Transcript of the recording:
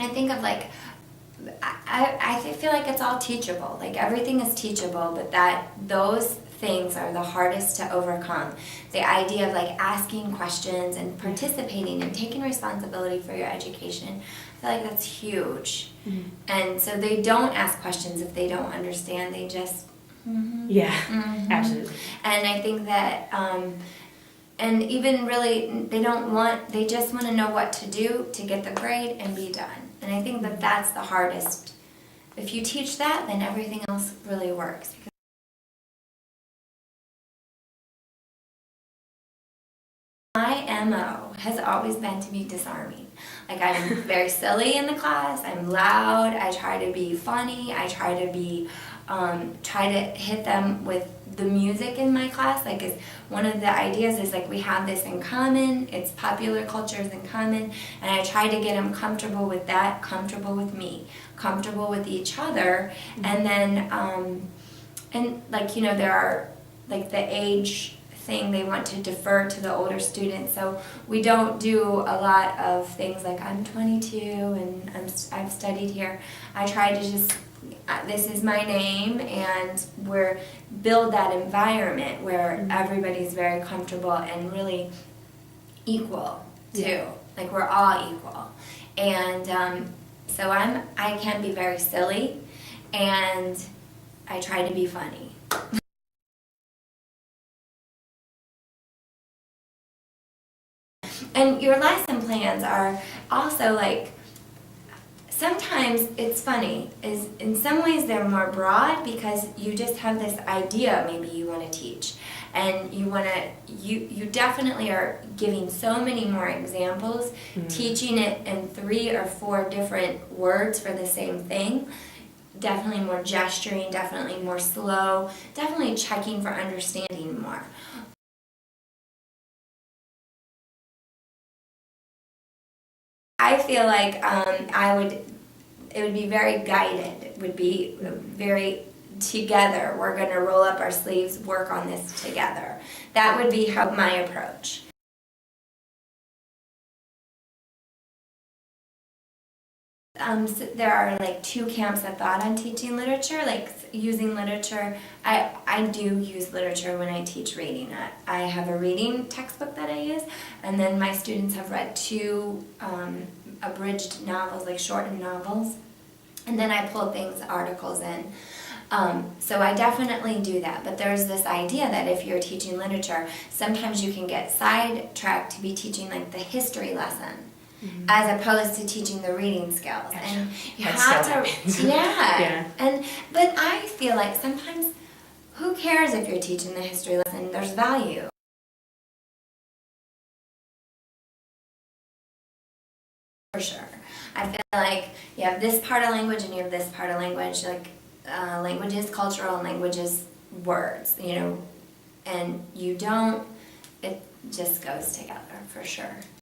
I think of like, I feel like it's all teachable. Like everything is teachable, but those things are the hardest to overcome. The idea of like asking questions and participating and taking responsibility for your education, I feel like that's huge. Mm-hmm. And so they don't ask questions if they don't understand. They just absolutely. And I think that and even really they just want to know what to do to get the grade and be done. And I think that that's the hardest. If you teach that, then everything else really works. My MO has always been to be disarming. Like I'm very silly in the class, I'm loud, I try to be funny, I try to be, try to hit them with the music in my class. Like is one of the ideas is like we have this in common, it's popular cultures in common, and I try to get them comfortable with that, comfortable with me, comfortable with each other, and then, and like, you know, there are like the age thing, they want to defer to the older students, so we don't do a lot of things like I'm 22 and I've studied here. I try to just, this is my name, and we're build that environment where everybody's very comfortable and really equal too. Like we're all equal, and so I can be very silly, and I try to be funny. And your lesson plans are also like, sometimes it's funny, is in some ways they're more broad because you just have this idea maybe you want to teach, and you definitely are giving so many more examples, teaching it in 3 or 4 different words for the same thing, definitely more gesturing, definitely more slow, definitely checking for understanding more. I feel like it would be very guided. It would be very together. We're going to roll up our sleeves, work on this together. That would be my approach. So there are like 2 camps of thought on teaching literature, like using literature. I do use literature when I teach reading. I have a reading textbook that I use, and then my students have read 2 abridged novels, like shortened novels, and then I pull articles in. So I definitely do that, but there's this idea that if you're teaching literature, sometimes you can get sidetracked to be teaching like the history lesson, as opposed to teaching the reading skills. Gotcha. And you That's have so to, yeah. But I feel like sometimes, who cares if you're teaching the history lesson? There's value. For sure. I feel like you have this part of language and you have this part of language. Like language is cultural and language is words, you know, and you don't, it just goes together for sure.